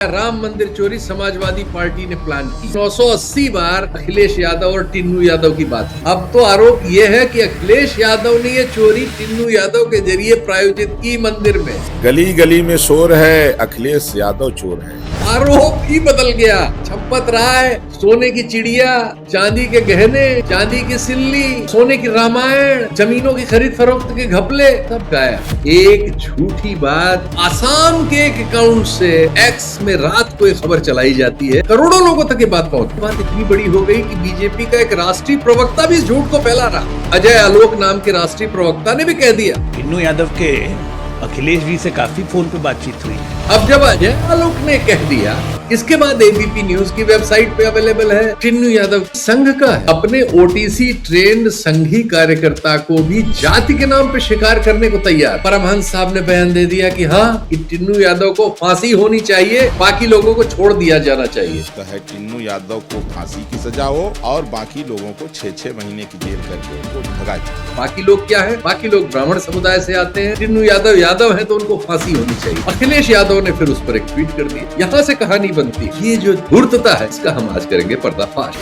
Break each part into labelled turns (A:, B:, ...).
A: राम मंदिर चोरी समाजवादी पार्टी ने प्लान की। 980 बार अखिलेश यादव और टिन्नू यादव की बात है। अब तो आरोप यह है कि अखिलेश यादव ने यह चोरी टिन्नू यादव के जरिए प्रायोजित की मंदिर में।
B: गली गली में शोर है, अखिलेश यादव चोर है।
A: आरोप ही बदल गया। छप्पत राय, सोने की चिड़िया, चांदी के गहने, चांदी की सिल्ली, सोने की रामायण, जमीनों की खरीद फरोख्त के घपले, सब गायब। एक झूठी बात आसाम के एक अकाउंट से एक्स में रात को एक खबर चलाई जाती है, करोड़ों लोगों तक ये बात पहुंची। बात इतनी बड़ी हो गई कि बीजेपी का एक राष्ट्रीय प्रवक्ता भी इस झूठ को फैला रहा। अजय आलोक नाम के राष्ट्रीय प्रवक्ता ने भी कह दिया।
C: टिन्नू यादव के अखिलेश जी से काफी फोन पे बातचीत हुई।
A: अब जब अजय आलोक ने कह दिया, इसके बाद एबीपी न्यूज की वेबसाइट पे अवेलेबल है। टिन्नू यादव संघ का है। अपने ओटीसी ट्रेंड संघी कार्यकर्ता को भी जाति के नाम पे शिकार करने को तैयार। परमहंस साहब ने बयान दे दिया कि हाँ, कि टिन्नू यादव को फांसी होनी चाहिए, बाकी लोगों को छोड़ दिया जाना चाहिए।
B: तो है टिन्नू यादव को फांसी की सजा हो और बाकी लोगों को 6-6 महीने की जेल करके उनको भगा जाए।
A: बाकी लोग क्या है? बाकी लोग ब्राह्मण समुदाय से आते हैं। टिन्नू यादव है तो उनको फांसी होनी चाहिए। अखिलेश यादव ने फिर उस पर एक ट्वीट कर दिया। यहाँ से कहानी बनती। ये जो धूर्तता है, इसका हम आज करेंगे पर्दाफाश।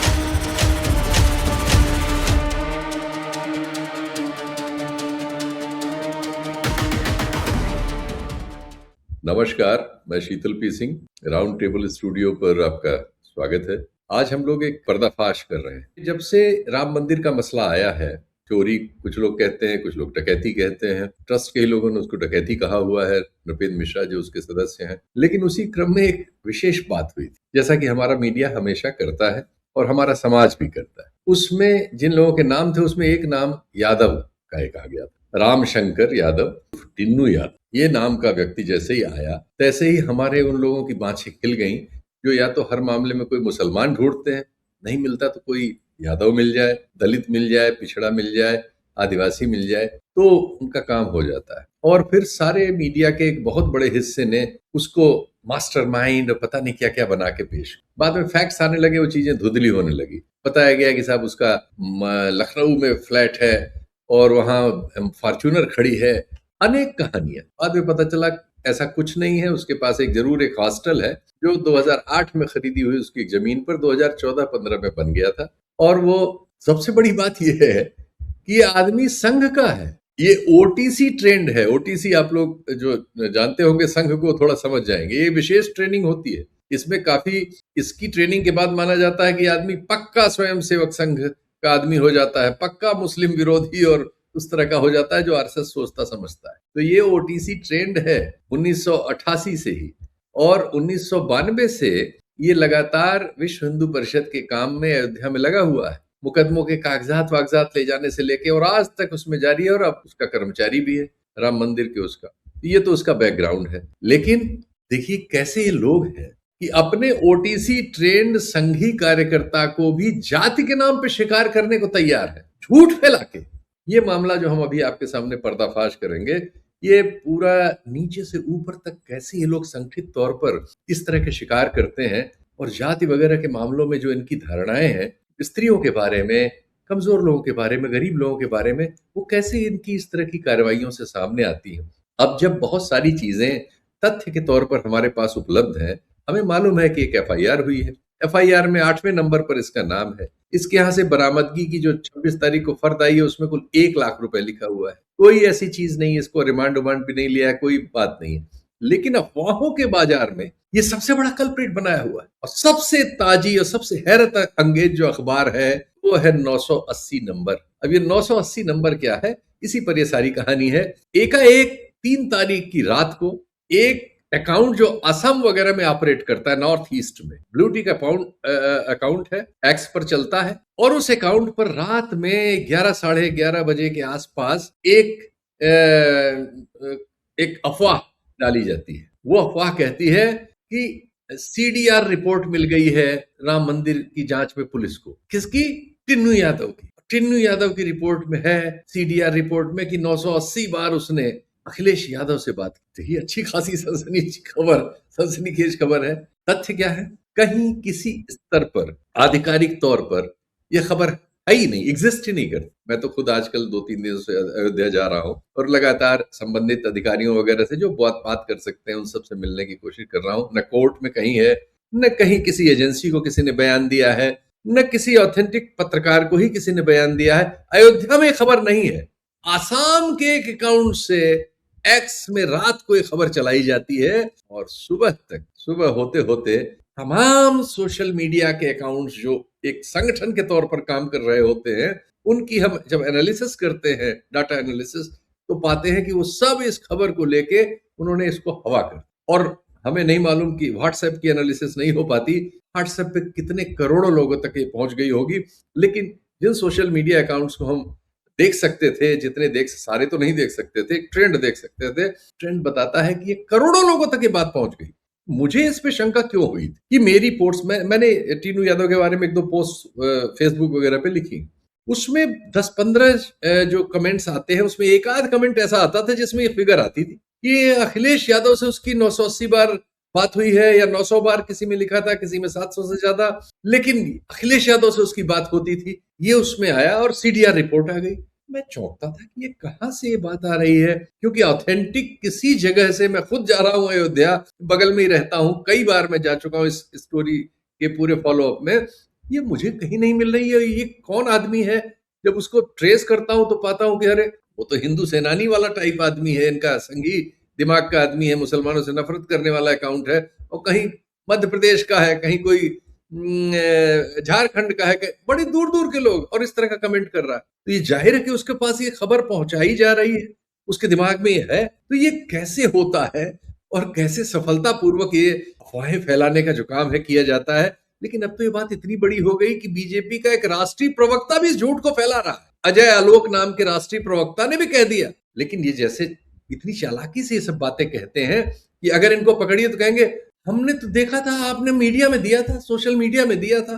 A: नमस्कार, मैं Sheetal P Singh, round table studio पर आपका स्वागत है। आज हम लोग एक पर्दाफाश कर रहे हैं। जब से राम मंदिर का मसला आया है, चोरी कुछ लोग कहते हैं, कुछ लोग डकैती कहते हैं। ट्रस्ट के लोगों ने उसको डकैती कहा हुआ है, नृपेंद्र मिश्रा जो उसके सदस्य हैं। लेकिन उसी क्रम में एक विशेष बात हुई थी, जैसा कि हमारा मीडिया हमेशा करता है और हमारा समाज भी करता है। उसमें जिन लोगों के नाम थे, उसमें एक नाम यादव का एक आ गया था, रामशंकर यादव, टिन्नू यादव। ये नाम का व्यक्ति जैसे ही आया, तैसे ही हमारे उन लोगों की बाँछें खिल गईं, जो या तो हर मामले में कोई मुसलमान ढूंढते हैं, नहीं मिलता तो कोई यादव मिल जाए, दलित मिल जाए, पिछड़ा मिल जाए, आदिवासी मिल जाए, तो उनका काम हो जाता है। और फिर सारे मीडिया के एक बहुत बड़े हिस्से ने उसको मास्टरमाइंड और पता नहीं क्या क्या बना के पेश। बाद में फैक्ट्स आने लगे, वो चीजें धुंधली होने लगी। बताया गया कि साहब उसका लखनऊ में फ्लैट है और वहां फॉर्च्यूनर खड़ी है। अनेक कहानियां। बाद में पता चला ऐसा कुछ नहीं है। उसके पास जरूर एक हॉस्टल है जो 2008 में खरीदी हुई उसकी जमीन पर 2014-15 में बन गया था। और वो सबसे बड़ी बात यह है कि ये आदमी संघ का है। ये ओटीसी ट्रेंड है। ओटीसी आप लोग जो जानते होंगे संघ को थोड़ा समझ जाएंगे। ये विशेष ट्रेनिंग होती है। इसमें काफी, इसकी ट्रेनिंग के बाद माना जाता है कि आदमी पक्का स्वयंसेवक संघ का आदमी हो जाता है, पक्का मुस्लिम विरोधी और उस तरह का हो जाता है जो आरएसएस सोचता समझता है। तो ये ओटीसी ट्रेंड है 1988 से ही, और 1992 से ये लगातार विश्व हिंदू परिषद के काम में अयोध्या में लगा हुआ है। मुकदमों के कागजात वागजात ले जाने से लेके और आज तक उसमें जारी है। और अब उसका कर्मचारी भी है राम मंदिर के उसका। ये तो उसका बैकग्राउंड है। लेकिन देखिए कैसे ये लोग हैं कि अपने ओटीसी ट्रेंड संघी कार्यकर्ता को भी जाति के नाम पे शिकार करने को तैयार है, झूठ फैला के। ये मामला जो हम अभी आपके सामने पर्दाफाश करेंगे, ये पूरा नीचे से ऊपर तक कैसे ये लोग संगठित तौर पर इस तरह के शिकार करते हैं। और जाति वगैरह के मामलों में जो इनकी धारणाएं हैं, स्त्रियों के बारे में, कमजोर लोगों के बारे में, गरीब लोगों के बारे में, वो कैसे इनकी इस तरह की कार्रवाइयों से सामने आती हैं। अब जब बहुत सारी चीजें तथ्य के तौर पर हमारे पास उपलब्ध हैं, हमें मालूम है कि एक एफआईआर हुई है। एफआईआर में 8वें नंबर पर इसका नाम है। इसके यहाँ से बरामदगी की जो 26 तारीख को फर्द आई है, उसमें कुल 1 लाख रुपए लिखा हुआ है। कोई ऐसी चीज नहीं है, इसको रिमांड उमांड भी नहीं लिया है, कोई बात नहीं है। लेकिन अफवाहों के बाजार में ये सबसे बड़ा कल्प्रिट बनाया हुआ है। और सबसे ताजी और सबसे हैरत अंगेज जो अखबार है वो है 980 नंबर। अब ये 980 नंबर क्या है, इसी पर ये सारी कहानी है। एकाएक 3 तारीख की रात को एक अकाउंट जो असम वगैरह में ऑपरेट करता है, नॉर्थ ईस्ट में, ब्लू टिक अकाउंट है, एक्स पर चलता है। और उस अकाउंट पर रात में 11 साढ़े 11 बजे के आसपास एक अफवाह डाली जाती है। वो अफवाह कहती है कि सीडीआर रिपोर्ट मिल गई है राम मंदिर की जांच में पुलिस को। किसकी? टिन्नू यादव की। टिन्नू यादव की रिपोर्ट में है, सीडीआर रिपोर्ट में, कि 980 बार उसने अखिलेश यादव से बात की। ये अच्छी खासी सनसनीखेज खबर है। तथ्य क्या है? कहीं किसी स्तर पर, आधिकारिक तौर पर यह खबर है ही नहीं, एग्जिस्ट ही नहीं करती। मैं तो खुद आजकल 2-3 दिन से अयोध्या जा रहा हूँ और लगातार संबंधित अधिकारियों वगैरह से जो बात कर सकते हैं उन सबसे मिलने की कोशिश कर रहा हूँ। न कोर्ट में कहीं है, न कहीं किसी एजेंसी को किसी ने बयान दिया है, न किसी ऑथेंटिक पत्रकार को ही किसी ने बयान दिया है। अयोध्या में खबर नहीं है, आसाम के एक अकाउंट से एक्स में रात को एक खबर चलाई जाती है और सुबह होते होते तमाम सोशल मीडिया के अकाउंट्स जो एक संगठन के तौर पर काम कर रहे होते हैं, उनकी हम जब एनालिसिस करते हैं, डाटा एनालिसिस, तो पाते हैं कि वो सब इस खबर को लेके उन्होंने इसको हवा कर, और हमें नहीं मालूम कि व्हाट्सएप की एनालिसिस नहीं हो पाती, व्हाट्सएप पे कितने करोड़ों लोगों तक ये पहुंच गई होगी। लेकिन जिन सोशल मीडिया अकाउंट्स को हम देख सकते थे, सारे तो नहीं देख सकते थे, ट्रेंड देख सकते थे, ट्रेंड बताता है कि ये करोड़ों लोगों तक ये बात पहुंच गई। मुझे इस पे शंका क्यों हुई थी कि मेरी पोस्ट मैंने टीनू यादव के बारे में 1-2 पोस्ट फेसबुक वगैरह पे लिखी, उसमें 10-15 जो कमेंट्स आते हैं उसमें एक आध कमेंट ऐसा आता था जिसमें ये फिगर आती थी कि अखिलेश यादव से उसकी 980 बार बात हुई है या 900 बार किसी में लिखा था, किसी में 700 से ज्यादा, लेकिन अखिलेश यादव से उसकी बात होती थी, ये उसमें आया और सीडीआर रिपोर्ट आ गई। मैं चौंकता था कि ये कहां से ये बात आ रही है, क्योंकि ऑथेंटिक किसी जगह से, मैं खुद जा रहा हूं अयोध्या, बगल में ही रहता हूं, कई बार मैं जा चुका हूं इस स्टोरी के पूरे फॉलोअप में, ये मुझे कहीं नहीं मिल रही है। ये कौन आदमी है? जब उसको ट्रेस करता हूं तो पाता हूं कि अरे वो तो हिंदू सेनानी वाला टाइप आदमी है, इनका संघी दिमाग का आदमी है, मुसलमानों से नफरत करने वाला अकाउंट है, और कहीं मध्य प्रदेश का है, कहीं कोई झारखंड का है, बड़ी दूर दूर के लोग, और इस तरह का कमेंट कर रहा है। तो ये जाहिर है कि उसके पास ये खबर पहुंचाई जा रही है, उसके दिमाग में ये है। तो ये कैसे होता है और कैसे सफलतापूर्वक ये अफवाहें फैलाने का जो काम है किया जाता है। लेकिन अब तो ये बात इतनी बड़ी हो गई कि बीजेपी का एक राष्ट्रीय प्रवक्ता भी इस झूठ को फैला रहा है। अजय आलोक नाम के राष्ट्रीय प्रवक्ता ने भी कह दिया। लेकिन ये जैसे इतनी चालाकी से ये सब बातें कहते हैं कि अगर इनको पकड़िए तो कहेंगे हमने तो देखा था, आपने मीडिया में दिया था, सोशल मीडिया में दिया था,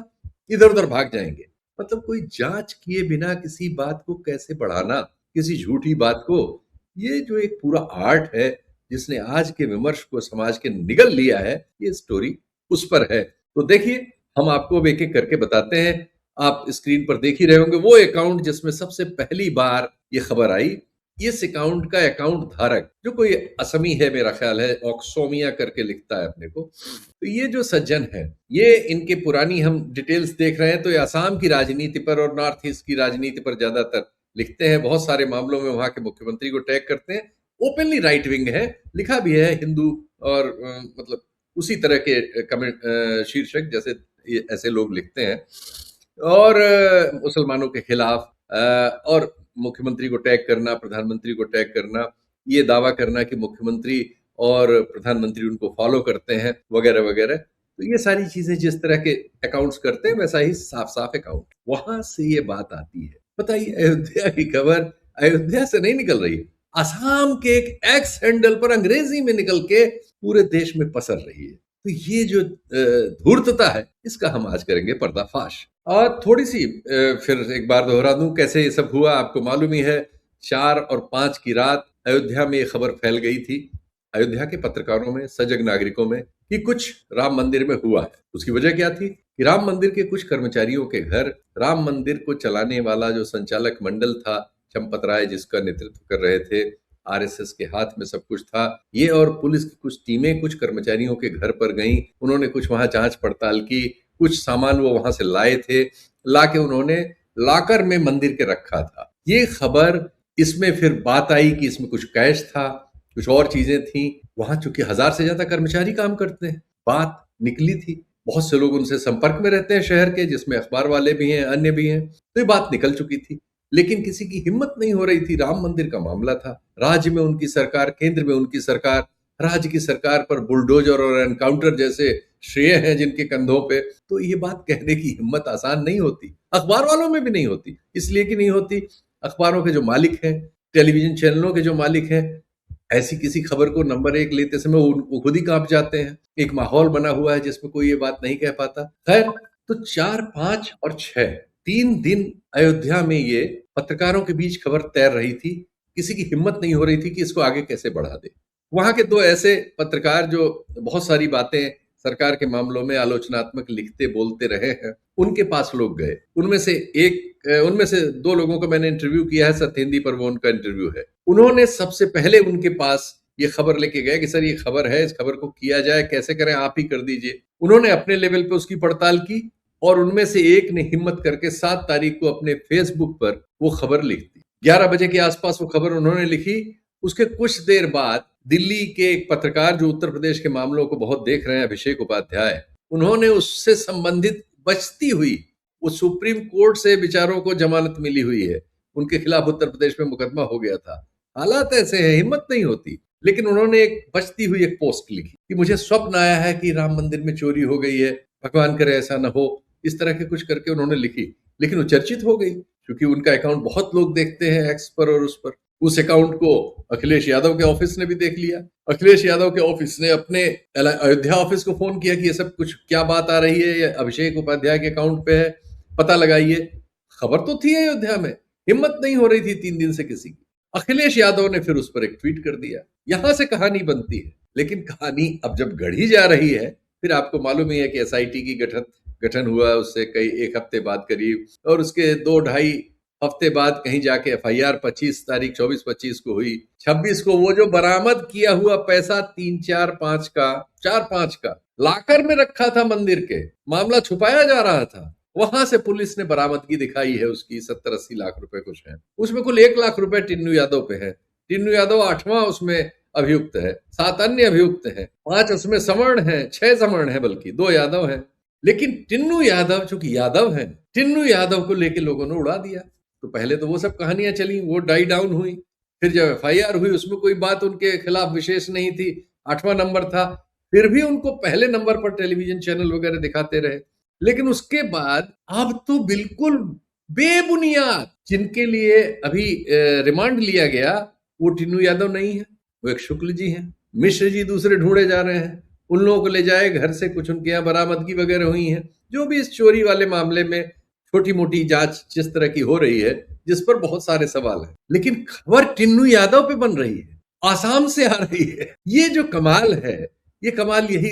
A: इधर उधर भाग जाएंगे। मतलब कोई जांच किए बिना किसी बात को कैसे बढ़ाना, किसी झूठी बात को, ये जो एक पूरा आर्ट है जिसने आज के विमर्श को समाज के निगल लिया है, ये स्टोरी उस पर है। तो देखिए, हम आपको अब एक एक करके बताते हैं। आप स्क्रीन पर देख ही रहे होंगे वो अकाउंट जिसमें सबसे पहली बार ये खबर आई। इस अकाउंट का अकाउंट धारक जो कोई असमी है, मेरा ख्याल है, ऑक्सोमिया करके लिखता है अपने को। तो ये जो सज्जन है, ये इनके पुरानी हम डिटेल्स देख रहे हैं तो ये असम की राजनीति पर और नॉर्थ ईस्ट की राजनीति पर ज्यादातर लिखते हैं। बहुत सारे मामलों में वहां के मुख्यमंत्री को टैग करते हैं। ओपनली राइट विंग है, लिखा भी है हिंदू और मतलब उसी तरह के कमेंट शीर्षक जैसे ऐसे लोग लिखते हैं, और मुसलमानों के खिलाफ, और मुख्यमंत्री को टैग करना, प्रधानमंत्री को टैग करना, ये दावा करना कि मुख्यमंत्री और प्रधानमंत्री उनको फॉलो करते हैं, वगैरह वगैरह। तो ये सारी चीजें जिस तरह के अकाउंट्स करते हैं वैसा ही साफ साफ अकाउंट, वहां से ये बात आती है। बताइए, अयोध्या की खबर अयोध्या से नहीं निकल रही है, असम के एक एक्स हैंडल पर अंग्रेजी में निकल के पूरे देश में पसर रही है। तो ये जो धूर्तता है, इसका हम आज करेंगे पर्दाफाश। और थोड़ी सी फिर एक बार दोहरा दूं कैसे ये सब हुआ। आपको मालूम ही है, 4 और 5 की रात अयोध्या में ये खबर फैल गई थी, अयोध्या के पत्रकारों में, सजग नागरिकों में, कि कुछ राम मंदिर में हुआ है। उसकी वजह क्या थी कि राम मंदिर के कुछ कर्मचारियों के घर, राम मंदिर को चलाने वाला जो संचालक मंडल था, चंपत राय जिसका नेतृत्व कर रहे थे, आरएसएस के हाथ में सब कुछ था, ये और पुलिस की कुछ टीमें कुछ कर्मचारियों के घर पर गईं। उन्होंने कुछ वहां जांच पड़ताल की, कुछ सामान वो वहां से लाए थे, लाके उन्होंने लाकर में मंदिर के रखा था। ये खबर, इसमें फिर बात आई कि इसमें कुछ कैश था, कुछ और चीजें थी। वहां चूंकि 1000 से ज्यादा कर्मचारी काम करते हैं, बात निकली थी, बहुत से लोग उनसे संपर्क में रहते हैं शहर के, जिसमें अखबार वाले भी हैं, अन्य भी हैं, तो ये बात निकल चुकी थी। लेकिन किसी की हिम्मत नहीं हो रही थी, राम मंदिर का मामला था, राज्य में उनकी सरकार, केंद्र में उनकी सरकार, राज्य की सरकार पर बुलडोजर और एनकाउंटर जैसे श्रेय हैं जिनके कंधों पे, तो ये बात कहने की हिम्मत आसान नहीं होती, अखबार वालों में भी नहीं होती। इसलिए कि नहीं होती, अखबारों के जो मालिक हैं, टेलीविजन चैनलों के जो मालिक हैं, ऐसी किसी खबर को नंबर 1 लेते समय वो खुद ही कांप जाते हैं। एक माहौल बना हुआ है जिसमें कोई ये बात नहीं कह पाता। खैर, तो 4, 5 और 6 3 दिन अयोध्या में ये पत्रकारों के बीच खबर तैर रही थी। किसी की हिम्मत नहीं हो रही थी कि इसको आगे कैसे बढ़ा दे। वहां के 2 ऐसे पत्रकार जो बहुत सारी बातें सरकार के मामलों में आलोचनात्मक लिखते बोलते रहे हैं, उनके पास लोग गए। उनमें से 2 लोगों का मैंने इंटरव्यू किया है, सत्येंद्र पर वो उनका इंटरव्यू है। उन्होंने सबसे पहले उनके पास ये खबर लेके गए कि सर ये खबर है, इस खबर को किया जाए, कैसे करें, आप ही कर दीजिए। उन्होंने अपने लेवल पे उसकी पड़ताल की और उनमें से एक ने हिम्मत करके 7 तारीख को अपने फेसबुक पर वो खबर लिख दी। 11 बजे के आसपास वो खबर उन्होंने लिखी। उसके कुछ देर बाद दिल्ली के एक पत्रकार जो उत्तर प्रदेश के मामलों को बहुत देख रहे हैं, अभिषेक उपाध्याय, उन्होंने उससे संबंधित बचती हुई, वो सुप्रीम कोर्ट से बेचारों को जमानत मिली हुई है, उनके खिलाफ उत्तर प्रदेश में मुकदमा हो गया था, हालात ऐसे हैं, हिम्मत नहीं होती, लेकिन उन्होंने एक बचती हुई एक पोस्ट लिखी कि मुझे स्वप्न आया है कि राम मंदिर में चोरी हो गई है, भगवान करे ऐसा न हो, इस तरह के कुछ करके उन्होंने लिखी। लेकिन वो चर्चित हो गई क्योंकि उनका अकाउंट बहुत लोग देखते हैं एक्स पर और उस पर। उस अकाउंट को अखिलेश यादव के ऑफिस ने भी देख लिया। अखिलेश यादव के ऑफिस ने अपने अयोध्या ऑफिस को फोन किया कि ये सब कुछ क्या बात आ रही है, ये अभिषेक उपाध्याय के अकाउंट पे है, पता लगाइए। खबर तो थी अयोध्या में, हिम्मत नहीं हो रही थी 3 दिन से किसी की। अखिलेश यादव ने फिर उस पर एक ट्वीट कर दिया। यहां से कहानी बनती है, लेकिन कहानी अब जब गढ़ी जा रही है, फिर आपको मालूम ही है कि एसआईटी की गठन हुआ उससे कई 1 हफ्ते बाद करीब, और उसके 2-2.5 हफ्ते बाद कहीं जाके एफआईआर 25 तारीख 24-25 को हुई। 26 को वो जो बरामद किया हुआ पैसा 3-4-5 का 4-5 का लाकर में रखा था मंदिर के, मामला छुपाया जा रहा था, वहां से पुलिस ने बरामदगी दिखाई है उसकी 70-80 लाख रुपए कुछ है। उसमें कुल 1 लाख रुपए टिन्नू यादव पे है। टिन्नू यादव 8वां उसमें अभियुक्त है, 7 अन्य अभियुक्त हैं, 5 उसमें सवर्ण है, 6 सवर्ण है, बल्कि 2 यादव हैं। लेकिन टिन्नू यादव चूंकि यादव हैं, टिन्नू यादव को लेके लोगों ने उड़ा दिया। तो पहले तो वो सब कहानियां चली, वो डाई डाउन हुई। फिर जब एफआईआर हुई उसमें कोई बात उनके खिलाफ विशेष नहीं थी, 8वां नंबर था, फिर भी उनको पहले नंबर पर टेलीविजन चैनल वगैरह दिखाते रहे। लेकिन उसके बाद अब तो बिल्कुल बेबुनियाद, जिनके लिए अभी रिमांड लिया गया, वो टिन्नू यादव नहीं है, वो एक शुक्ल जी हैं। मिश्र जी दूसरे ढूंढे जा रहे हैं, उन लोगों को ले जाए घर से, कुछ उनके यहाँ बरामदगी वगैरह हुई है। जो भी इस चोरी वाले मामले में छोटी मोटी जांच जिस तरह की हो रही है, जिस पर बहुत सारे सवाल हैं, लेकिन खबर टिन्नू यादव पे बन रही है, आसाम से आ रही है। ये जो कमाल है, ये कमाल यही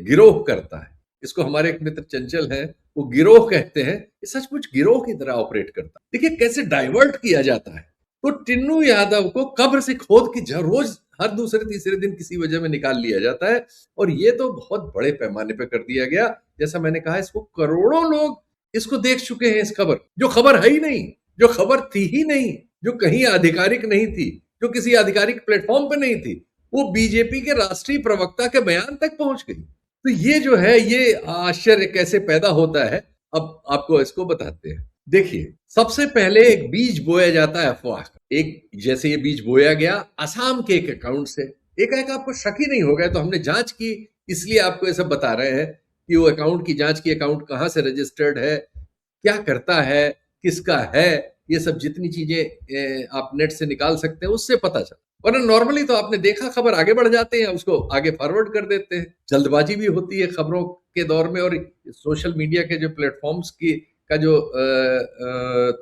A: गिरोह करता है। इसको हमारे एक मित्र चंचल हैं, वो गिरोह कहते हैं, ये सचमुच गिरोह की तरह ऑपरेट करता है। देखिए कैसे डाइवर्ट किया जाता है। तो टिन्नू यादव को कब्र से खोद के रोज हर दूसरे तीसरे दिन किसी वजह में निकाल लिया जाता है, और ये तो बहुत बड़े पैमाने पर कर दिया गया। जैसा मैंने कहा, इसको करोड़ों लोग इसको देख चुके हैं। इस खबर, जो खबर है ही नहीं, जो खबर थी ही नहीं, जो कहीं आधिकारिक नहीं थी, जो किसी आधिकारिक प्लेटफॉर्म पे नहीं थी, वो बीजेपी के राष्ट्रीय प्रवक्ता के बयान तक पहुंच गई। तो ये जो है, ये आश्चर्य कैसे पैदा होता है, अब आपको इसको बताते हैं। देखिए, सबसे पहले एक बीज बोया जाता है अफवाह का। एक जैसे ये बीज बोया गया असम के एक अकाउंट से, एक आपको शक ही नहीं हो गया, तो हमने जांच की, इसलिए आपको ये सब बता रहे हैं कि वो अकाउंट की जांच की, अकाउंट कहां से रजिस्टर्ड है, क्या करता है, किसका है, ये सब जितनी चीजें आप नेट से निकाल सकते हैं उससे पता चला। वरना नॉर्मली तो आपने देखा, खबर आगे बढ़ जाते हैं, उसको आगे फॉरवर्ड कर देते हैं। जल्दबाजी भी होती है खबरों के दौर में, और सोशल मीडिया के जो प्लेटफॉर्म्स की का जो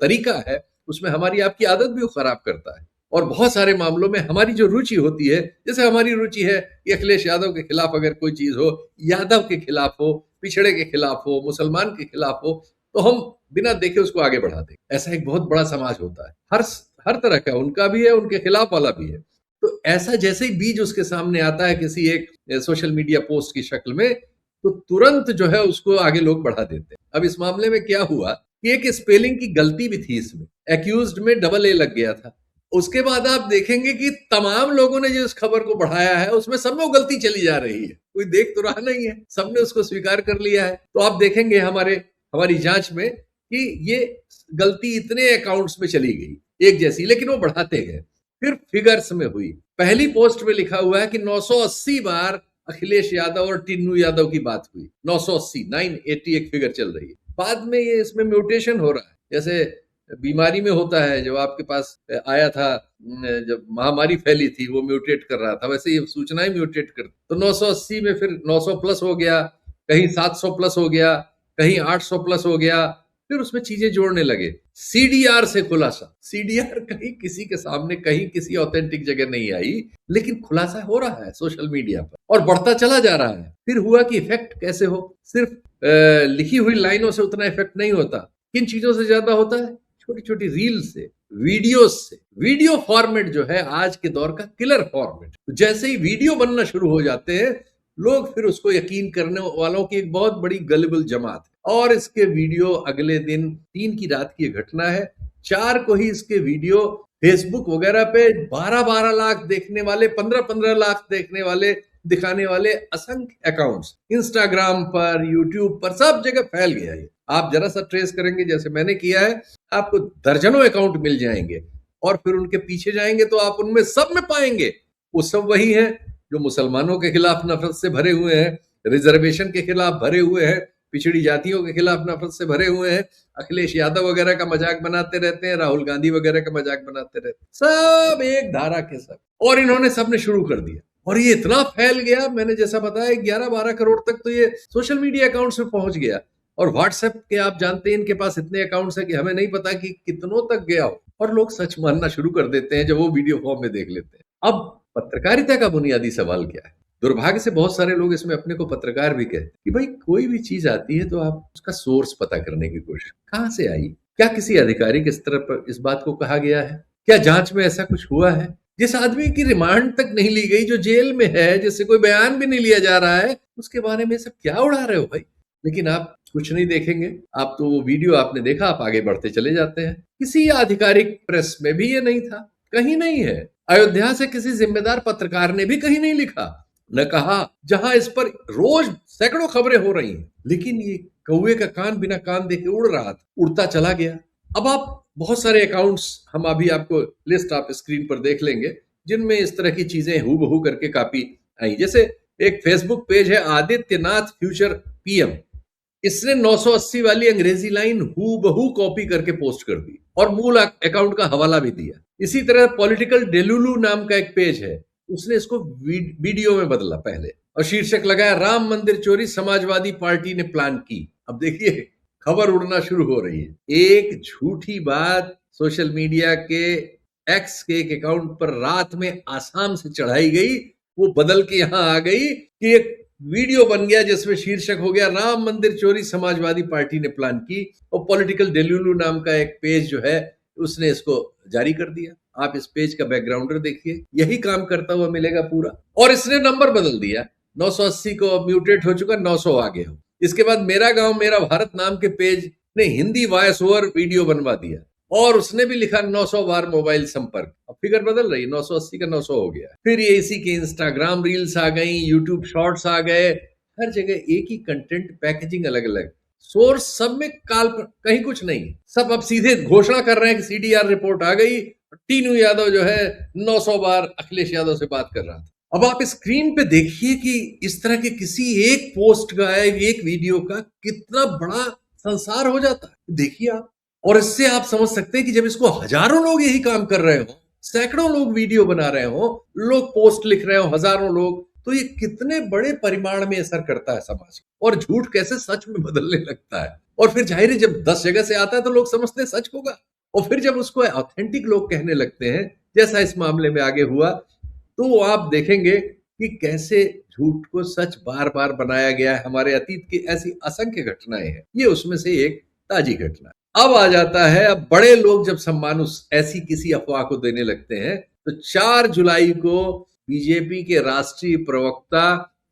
A: तरीका है, उसमें हमारी आपकी आदत भी खराब करता है। और बहुत सारे मामलों में हमारी जो रुचि होती है, जैसे हमारी रुचि है कि अखिलेश यादव के खिलाफ अगर कोई चीज हो, यादव के खिलाफ हो, पिछड़े के खिलाफ हो, मुसलमान के खिलाफ हो, तो हम बिना देखे उसको आगे बढ़ा दें। ऐसा एक बहुत बड़ा समाज होता है, हर तरह का, उनका भी है, उनके खिलाफ वाला भी है। तो ऐसा जैसे ही बीज उसके सामने आता है किसी एक सोशल मीडिया पोस्ट की शक्ल में, तो तुरंत जो है उसको आगे लोग बढ़ा देते हैं। अब इस मामले में क्या हुआ कि एक स्पेलिंग की गलती भी थी इसमें, एक्यूज्ड में डबल ए लग गया था। उसके बाद आप देखेंगे कि तमाम लोगों ने जो इस खबर को बढ़ाया है, उसमें सब में गलती चली जा रही है, कोई देख तो रहा नहीं है, सबने उसको स्वीकार कर लिया है। तो आप देखेंगे हमारी जांच में कि ये गलती इतने अकाउंट्स में चली गई एक जैसी, लेकिन वो बढ़ाते गए। फिर फिगर्स में हुई, पहली पोस्ट में लिखा हुआ है कि 980 बार अखिलेश यादव और टिन्नू यादव की बात हुई। 980 एक फिगर चल रही है। बाद में ये इसमें म्यूटेशन हो रहा है, जैसे बीमारी में होता है, जो आपके पास आया था जब महामारी फैली थी, वो म्यूटेट कर रहा था, वैसे ये सूचनाएं म्यूटेट कर। तो 980 में फिर 900 प्लस हो गया, कहीं 700 प्लस हो गया, कहीं 800 प्लस हो गया, फिर उसमें चीजें जोड़ने लगे। सीडीआर से खुलासा। सीडीआर कहीं किसी के सामने कहीं किसी ऑथेंटिक जगह नहीं आई, लेकिन खुलासा हो रहा है सोशल मीडिया पर और बढ़ता चला जा रहा है। फिर हुआ कि इफेक्ट कैसे हो? सिर्फ लिखी हुई लाइनों से उतना इफेक्ट नहीं होता। किन चीजों से ज्यादा होता है? छोटी छोटी रील से, वीडियो से। वीडियो फॉर्मेट जो है आज के दौर का किलर फॉर्मेट। जैसे ही वीडियो बनना शुरू हो जाते हैं, लोग फिर उसको यकीन करने वालों की एक बहुत बड़ी गलिबल जमात है। और इसके वीडियो अगले दिन 3 की रात की घटना है, 4 को ही इसके वीडियो फेसबुक वगैरह पे 12-12 लाख देखने वाले, 15-15 लाख देखने वाले, दिखाने वाले असंख्य अकाउंट्स इंस्टाग्राम पर, यूट्यूब पर, सब जगह फैल गया है। आप जरा सा ट्रेस करेंगे जैसे मैंने किया है, आपको दर्जनों अकाउंट मिल जाएंगे और फिर उनके पीछे जाएंगे तो आप उनमें सब में पाएंगे वो सब वही है जो मुसलमानों के खिलाफ नफरत से भरे हुए हैं, रिजर्वेशन के खिलाफ भरे हुए हैं, पिछड़ी जातियों के खिलाफ नफरत से भरे हुए हैं, अखिलेश यादव वगैरह का मजाक बनाते रहते हैं, राहुल गांधी वगैरह का मजाक बनाते रहते हैं, सब एक धारा के सब। और इन्होंने सबने शुरू कर दिया और ये इतना फैल गया, मैंने जैसा बताया 11-12 करोड़ तक तो ये सोशल मीडिया अकाउंट्स में पहुंच गया। और व्हाट्सएप के आप जानते हैं इनके पास इतने अकाउंट्स हैं कि हमें नहीं पता कि कितनों तक गया हो, और लोग सच मानना शुरू कर देते हैं जब वो वीडियो फॉर्म में देख लेते हैं। अब पत्रकारिता का बुनियादी सवाल क्या है? दुर्भाग्य से बहुत सारे लोग इसमें अपने को पत्रकार भी कहते हैं कि भाई कोई भी चीज आती है तो आप उसका सोर्स पता करने की कोशिश, कहां से आई, क्या किसी अधिकारी के स्तर पर इस बात को कहा गया है, क्या जांच में ऐसा कुछ हुआ है? जिस आदमी की रिमांड तक नहीं ली गई, जो जेल में है, जिससे कोई बयान भी नहीं लिया जा रहा है, उसके बारे में सब क्या उड़ा रहे हो भाई? लेकिन आप कुछ नहीं देखेंगे, आप तो वो वीडियो आपने देखा, आप आगे बढ़ते चले जाते हैं। किसी आधिकारिक प्रेस में भी ये नहीं था, कहीं नहीं है। अयोध्या से किसी जिम्मेदार पत्रकार ने भी कहीं नहीं लिखा न कहा, जहां इस पर रोज सैकड़ों खबरें हो रही हैं। लेकिन ये कौवे का कान बिना कान देखे उड़ रहा था, उड़ता चला गया। अब आप बहुत सारे अकाउंट्स, हम अभी आपको लिस्ट आप स्क्रीन पर देख लेंगे, जिनमें इस तरह की चीजें हूबहू करके कापी आई। जैसे एक फेसबुक पेज है आदित्यनाथ फ्यूचर पीएम, इसने 980 वाली अंग्रेजी लाइन हूबहू कॉपी करके पोस्ट कर दी और मूल अकाउंट का हवाला भी दिया। इसी तरह पॉलिटिकल डेलुलू नाम का एक पेज है, उसने इसको वीडियो में बदला पहले और शीर्षक लगाया राम मंदिर चोरी समाजवादी पार्टी ने प्लान की। अब देखिए खबर उड़ना शुरू हो रही है। एक झूठी बात सोशल मीडिया के एक्स के एक अकाउंट पर रात में आसाम से चढ़ाई गई, वो बदल के यहां आ गई कि एक वीडियो बन गया जिसमें शीर्षक हो गया राम मंदिर चोरी समाजवादी पार्टी ने प्लान की, और पॉलिटिकल डेलुलू नाम का एक पेज जो है उसने इसको जारी कर दिया। आप इस पेज का बैकग्राउंडर देखिए, यही काम करता हुआ मिलेगा पूरा। और इसने नंबर बदल दिया, 980 को म्यूटेट हो चुका, 900 आ गया। इसके बाद मेरा गांव मेरा भारत नाम के पेज ने हिंदी वॉइस ओवर वीडियो बनवा दिया और उसने भी लिखा 900 बार मोबाइल संपर्क। अब फिगर बदल रही, 980 का 900 हो गया। फिर ये इसी के इंस्टाग्राम रील्स आ गई, यूट्यूब शॉर्ट्स आ गए, हर जगह एक ही कंटेंट, पैकेजिंग अलग अलग, सोर्स सब में काल पर कहीं कुछ नहीं। सब अब सीधे घोषणा कर रहे हैं कि सीडीआर रिपोर्ट आ गई, टीनू यादव जो है 900 बार अखिलेश यादव से बात कर रहा था। अब आप स्क्रीन पे देखिए कि इस तरह के किसी एक पोस्ट का, एक वीडियो का कितना बड़ा संसार हो जाता है, देखिए आप। और इससे आप समझ सकते हैं कि जब इसको हजारों लोग यही काम कर रहे हो, सैकड़ों लोग वीडियो बना रहे हो, लोग पोस्ट लिख रहे हो, हजारों लोग, तो ये कितने बड़े परिमाण में असर करता है समाज को, और झूठ कैसे सच में बदलने लगता है। और फिर जाहिर है जब 10 जगह से आता है तो लोग समझते हैं सच होगा, और फिर जब उसको ऑथेंटिक लोग कहने लगते हैं, जैसा इस मामले में आगे हुआ, तो आप देखेंगे कि कैसे झूठ को सच बार बार बनाया गया है। हमारे अतीत की ऐसी असंख्य घटनाएं हैं, ये उसमें से एक ताजी घटना। अब आ जाता है, अब बड़े लोग जब सम्मान उस ऐसी किसी अफवाह को देने लगते हैं, तो 4 जुलाई को बीजेपी के राष्ट्रीय प्रवक्ता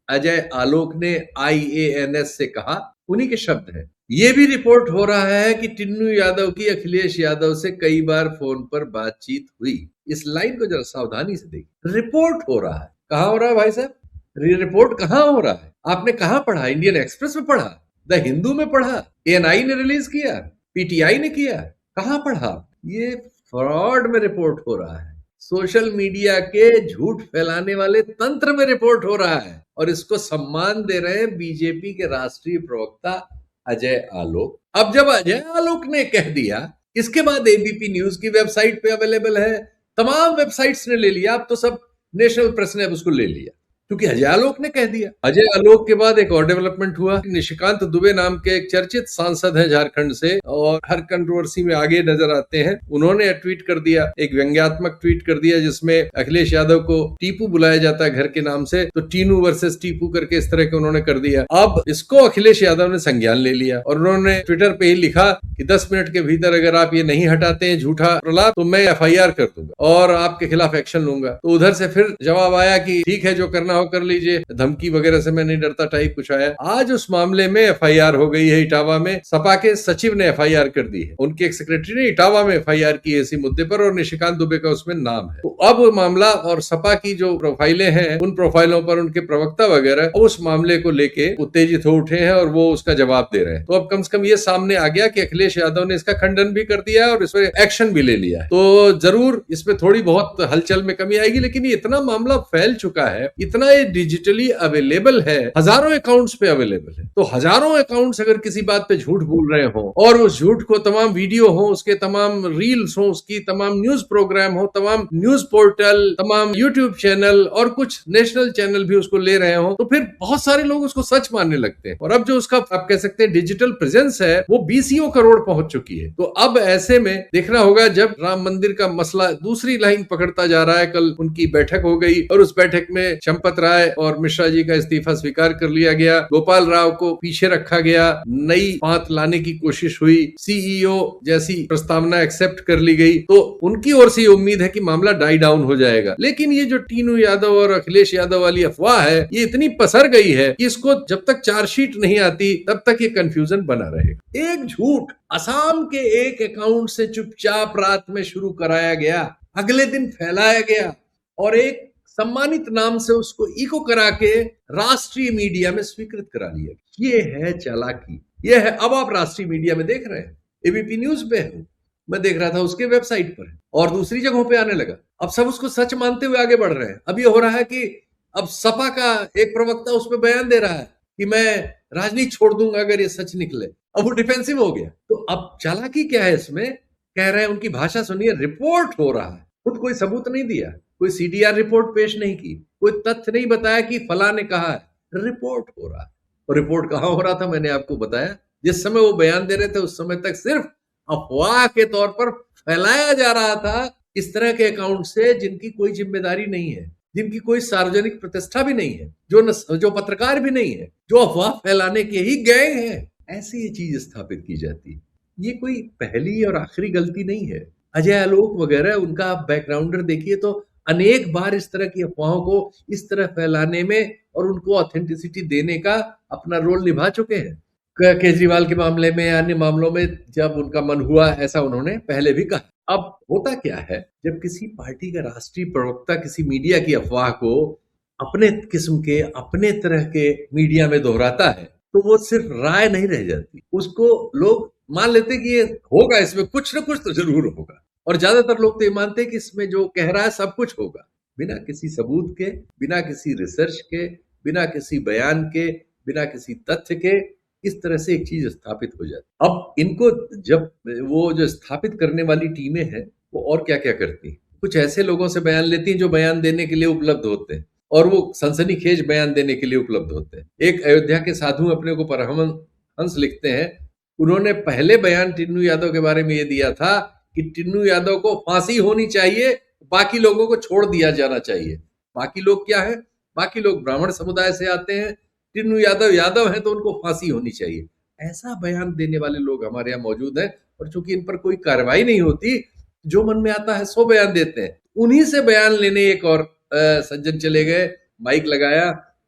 A: अजय आलोक ने IANS से कहा, उन्हीं के शब्द हैं, ये भी रिपोर्ट हो रहा है कि टिन्नू यादव की अखिलेश यादव से कई बार फोन पर बातचीत हुई। इस लाइन को जरा सावधानी से देखिए, रिपोर्ट हो रहा है। कहां हो रहा है भाई साहब? रिपोर्ट कहां हो रहा है? आपने कहां पढ़ा? इंडियन एक्सप्रेस में पढ़ा, द हिंदू में पढ़ा, ANI ने रिलीज किया, PTI ने किया, कहां पढ़ा? ये फ्रॉड में रिपोर्ट हो रहा है, सोशल मीडिया के झूठ फैलाने वाले तंत्र में रिपोर्ट हो रहा है, और इसको सम्मान दे रहे हैं बीजेपी के राष्ट्रीय प्रवक्ता अजय आलोक। अब जब अजय आलोक ने कह दिया, इसके बाद ABP न्यूज की वेबसाइट पे अवेलेबल है, तमाम वेबसाइट्स ने ले लिया, अब तो सब नेशनल प्रेस ने अब उसको ले लिया। क्योंकि अजय आलोक ने कह दिया। अजय आलोक के बाद एक और डेवलपमेंट हुआ, निशिकांत दुबे नाम के एक चर्चित सांसद हैं झारखंड से और हर कंट्रोवर्सी में आगे नजर आते हैं। उन्होंने ट्वीट कर दिया, एक व्यंग्यात्मक ट्वीट कर दिया जिसमें अखिलेश यादव को टीपू बुलाया जाता है घर के नाम से, तो टीनू वर्सेस टीपू करके इस तरह के उन्होंने कर दिया। अब इसको अखिलेश यादव ने संज्ञान ले लिया और उन्होंने ट्विटर पे ही लिखा कि 10 मिनट के भीतर अगर आप ये नहीं हटाते हैं झूठा प्रलाप तो मैं FIR कर दूंगा और आपके खिलाफ एक्शन लूंगा। तो उधर से फिर जवाब आया कि ठीक है, जो करना हो कर लीजिए, धमकी वगैरह से मैं नहीं डरता टाइप कुछ आया। आज उस मामले में FIR हो गई है इटावा में। सपा के सचिव ने FIR कर दी है, उनके एक सेक्रेटरी ने इटावा में FIR की है इसी मुद्दे पर और निशिकांत दुबे का उसमें नाम है। तो अब मामला और सपा की जो प्रोफाइलें हैं उन प्रोफाइलों पर उनके प्रवक्ता वगैरह उस मामले को लेके उत्तेजित हो उठे हैं और वो उसका जवाब दे रहे हैं। तो अब कम से कम ये सामने आ गया कि अखिलेश यादव ने इसका खंडन भी कर दिया है और इस पर एक्शन भी ले लिया है। तो जरूर इसमें थोड़ी बहुत हलचल में कमी आएगी, लेकिन ये इतना मामला फैल चुका है, इतना ये डिजिटली अवेलेबल है, हजारों अकाउंट्स पे अवेलेबल है। तो हजारों अकाउंट्स अगर किसी बात पे झूठ बोल रहे हो और उस झूठ को तमाम वीडियो हो, उसके तमाम रील्स हो, उसकी तमाम न्यूज प्रोग्राम हो, तमाम न्यूज पोर्टल, तमाम यूट्यूब चैनल और कुछ नेशनल चैनल भी उसको ले रहे हो, तो फिर बहुत सारे लोग उसको सच मानने लगते हैं। और अब जो उसका आप कह सकते हैं डिजिटल प्रेजेंस है वो 20 करोड़ पहुंच चुकी है। तो अब ऐसे में देखना होगा, जब राम मंदिर का मसला दूसरी लाइन पकड़ता जा रहा है, कल उनकी बैठक हो गई और उस बैठक में चंपत राय और मिश्रा जी का इस्तीफा स्वीकार कर लिया गया, गोपाल राव को पीछे रखा गया, नई बात लाने की कोशिश हुई, CEO जैसी प्रस्तावना एक्सेप्ट कर ली गई, तो उनकी ओर से उम्मीद है कि मामला डाई डाउन हो जाएगा। लेकिन ये जो टीनू यादव और अखिलेश यादव वाली अफवाह है ये इतनी पसर गई है कि इसको जब तक चार्जशीट नहीं आती तब तक ये कंफ्यूजन बना रहेगा। एक झूठ असम के एक अकाउंट से चुपचाप रात में शुरू कराया गया, अगले दिन फैलाया गया और एक सम्मानित नाम से उसको इको करा के राष्ट्रीय मीडिया में स्वीकृत करा लिया। ये है चालाकी, ये है। अब आप राष्ट्रीय मीडिया में देख रहे हैं, ABP न्यूज पे है, मैं देख रहा था उसके वेबसाइट पर और दूसरी जगहों पे आने लगा। अब सब उसको सच मानते हुए आगे बढ़ रहे हैं। अब ये हो रहा है कि अब सपा का एक प्रवक्ता उस पर बयान दे रहा है कि मैं राजनीति छोड़ दूंगा अगर ये सच निकले। अब वो डिफेंसिव हो गया। तो अब चालाकी क्या है इसमें, कह रहे हैं उनकी भाषा सुनिए, रिपोर्ट हो रहा है, खुद कोई सबूत नहीं दिया, कोई CDR रिपोर्ट पेश नहीं की, कोई तथ्य नहीं बताया कि फला ने कहा है, रिपोर्ट हो रहा है। और रिपोर्ट कहां हो रहा था, मैंने आपको बताया, जिस समय वो बयान दे रहे थे उस समय तक सिर्फ अफवाह के तौर पर फैलाया जा रहा था इस तरह के अकाउंट से जिनकी कोई जिम्मेदारी नहीं है, जिनकी कोई सार्वजनिक प्रतिष्ठा भी नहीं है, जो पत्रकार भी नहीं है, जो अफवाह फैलाने के ही गैंग है। ऐसी ये चीज स्थापित की जाती है। ये कोई पहली और आखिरी गलती नहीं है। अजय आलोक वगैरह, उनका आप बैकग्राउंडर देखिए तो अनेक बार इस तरह की अफवाहों को इस तरह फैलाने में और उनको ऑथेंटिसिटी देने का अपना रोल निभा चुके हैं। केजरीवाल के मामले में, अन्य मामलों में जब उनका मन हुआ, ऐसा उन्होंने पहले भी कहा। अब होता क्या है, जब किसी पार्टी का राष्ट्रीय प्रवक्ता किसी मीडिया की अफवाह को अपने किस्म के, अपने तरह के मीडिया में दोहराता है, तो वो सिर्फ राय नहीं रह जाती, उसको लोग मान लेते कि ये होगा, इसमें कुछ ना कुछ तो जरूर होगा। और ज्यादातर लोग तो ये मानते हैं कि इसमें जो कह रहा है सब कुछ होगा, बिना किसी सबूत के, बिना किसी रिसर्च के, बिना किसी बयान के, बिना किसी तथ्य के इस तरह से एक चीज स्थापित हो जाती। अब इनको जब वो जो स्थापित करने वाली टीमें हैं वो और क्या क्या करती हैं, कुछ ऐसे लोगों से बयान लेती हैं जो बयान देने के लिए उपलब्ध होते हैं और वो सनसनीखेज बयान देने के लिए उपलब्ध होते हैं। एक अयोध्या के साधु अपने को परमहंस लिखते हैं, उन्होंने पहले बयान टिन्नू यादव के बारे में ये दिया था कि टिन्नू यादव को फांसी होनी चाहिए, बाकी लोगों को छोड़ दिया जाना चाहिए। बाकी लोग क्या है, बाकी लोग ब्राह्मण समुदाय से आते हैं, टिन्नू यादव है तो उनको फांसी होनी चाहिए। ऐसा बयान देने वाले लोग हमारे यहाँ मौजूद हैं और चूंकि इन पर कोई कार्रवाई नहीं होती, जो मन में आता है सो बयान देते हैं। उन्हीं से बयान लेने एक और सज्जन चले गए, माइक लगाया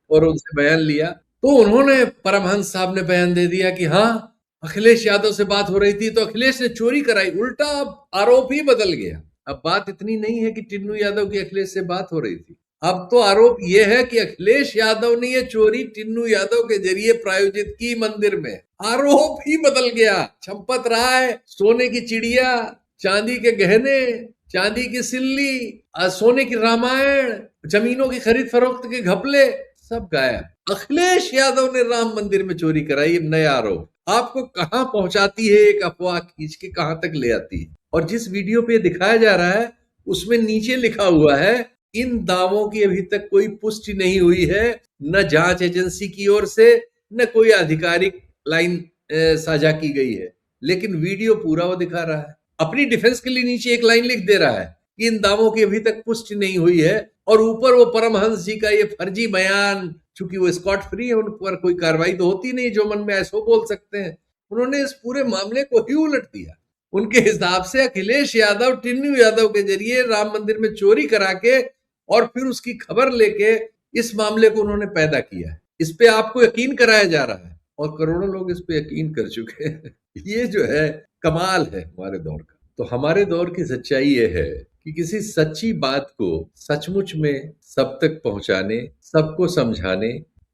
A: और उनसे बयान लिया, तो उन्होंने परमहंस साहब ने बयान दे दिया कि हाँ अखिलेश यादव से बात हो रही थी तो अखिलेश ने चोरी कराई। उल्टा आरोप ही बदल गया। अब बात इतनी नहीं है कि टिन्नू यादव की अखिलेश से बात हो रही थी, अब तो आरोप यह है कि अखिलेश यादव ने ये चोरी टिन्नू यादव के जरिए प्रायोजित की मंदिर में। आरोप ही बदल गया। चंपत राय, सोने की चिड़िया, चांदी के गहने, चांदी की सिल्ली, सोने की रामायण, जमीनों की खरीद फरोख्त के घपले सब गायब। अखिलेश यादव ने राम मंदिर में चोरी कराई। नया आरोप आपको कहां पहुंचाती है, एक अफवाह खींच के कहां तक ले आती है। और जिस वीडियो पे दिखाया जा रहा है उसमें नीचे लिखा हुआ है इन दावों की अभी तक कोई पुष्टि नहीं हुई है, न जांच एजेंसी की ओर से न कोई आधिकारिक लाइन साझा की गई है। लेकिन वीडियो पूरा वो दिखा रहा है, अपनी डिफेंस के लिए नीचे एक लाइन लिख दे रहा है कि इन दावों की अभी तक पुष्टि नहीं हुई है, और ऊपर वो परमहंस जी का ये फर्जी बयान, चूंकि वो स्कॉट फ्री है, उन पर कोई कार्रवाई तो होती नहीं, जो मन में ऐसो बोल सकते हैं। उन्होंने इस पूरे मामले को ही उलट दिया। उनके हिसाब से अखिलेश यादव टिन्नू यादव के जरिए राम मंदिर में चोरी करा के और फिर उसकी खबर लेके इस मामले को उन्होंने पैदा किया है। इस पे आपको यकीन कराया जा रहा है और करोड़ों लोग इस पे यकीन कर चुके हैं। ये जो है कमाल है हमारे दौर का। तो हमारे दौर की सच्चाई ये है कि किसी सच्ची बात को सचमुच में सब तक पहुंचाने, सबको समझाने,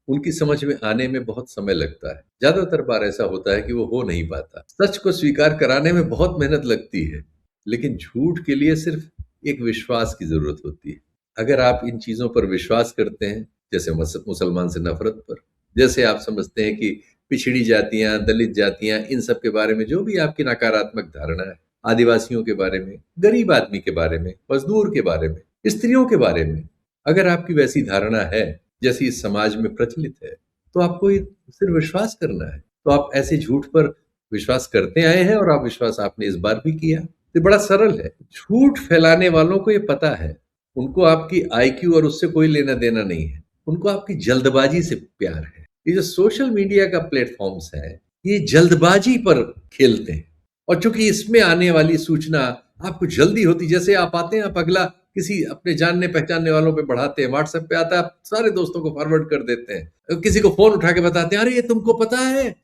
A: उनकी समझ में आने में बहुत समय लगता है। ज्यादातर बार ऐसा होता है कि वो हो नहीं पाता। सच को स्वीकार कराने में बहुत मेहनत लगती है, लेकिन झूठ के लिए सिर्फ एक विश्वास की जरूरत होती है। अगर आप इन चीजों पर विश्वास करते हैं, जैसे मुसलमान से नफरत पर, जैसे आप समझते हैं कि पिछड़ी जातियां, दलित जातियां, इन सब के बारे में जो भी आपकी नकारात्मक धारणा है, आदिवासियों के बारे में, गरीब आदमी के बारे में, मजदूर के बारे में, स्त्रियों के बारे में, अगर आपकी वैसी धारणा है जैसी इस समाज में प्रचलित है, तो आपको ये सिर्फ विश्वास करना है। तो आप ऐसे झूठ पर विश्वास करते आए हैं और आप विश्वास आपने इस बार भी किया। तो बड़ा सरल है। झूठ फैलाने वालों को ये पता है, उनको आपकी आईक्यू और उससे कोई लेना देना नहीं है, उनको आपकी जल्दबाजी से प्यार है। ये जो सोशल मीडिया का प्लेटफॉर्म्स है, ये जल्दबाजी पर खेलते हैं, और चूंकि इसमें आने वाली सूचना आपको जल्दी होती, जैसे आप आते हैं, आप अगला किसी अपने जानने पहचानने वालों पे बढ़ाते हैं, व्हाट्सएप पे आता है, आप सारे दोस्तों को फॉरवर्ड कर देते हैं, किसी को फोन उठा के बताते हैं, अरे ये तुमको पता है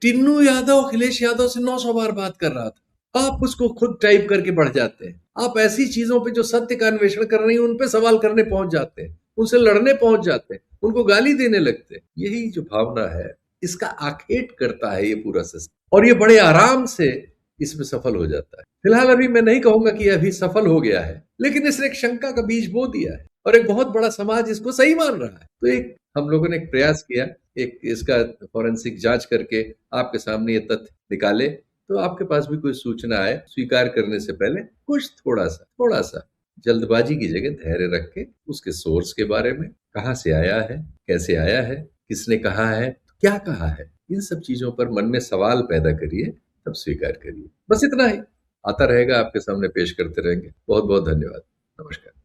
A: टिन्नू यादव अखिलेश यादव से 900 बार बात कर रहा था। आप उसको खुद टाइप करके बढ़ जाते हैं। आप ऐसी चीजों पे जो सत्य का अन्वेषण कर रही हैं, उन पे सवाल करने पहुंच जाते हैं, उनसे लड़ने पहुंच जाते हैं, उनको गाली देने लगते हैं। यही जो भावना है, इसका आखेट करता है ये पूरा सिस्टम, और ये बड़े आराम से इसमें सफल हो जाता है। फिलहाल अभी मैं नहीं कहूंगा कि अभी सफल हो गया है, लेकिन इसने एक शंका का बीज बो दिया है, और एक बहुत बड़ा समाज इसको सही मान रहा है। तो एक हम लोगों ने एक प्रयास किया, एक इसका फॉरेंसिक जांच करके आपके सामने ये तथ्य निकाले, तो आपके पास भी कोई सूचना आए, स्वीकार करने से पहले कुछ थोड़ा सा जल्दबाजी की जगह धैर्य रख के उसके सोर्स के बारे में, कहाँ से आया है, कैसे आया है, किसने कहा है, क्या कहा है, इन सब चीजों पर मन में सवाल पैदा करिए, तब स्वीकार करिए। बस इतना ही। आता रहेगा, आपके सामने पेश करते रहेंगे। बहुत बहुत धन्यवाद। नमस्कार।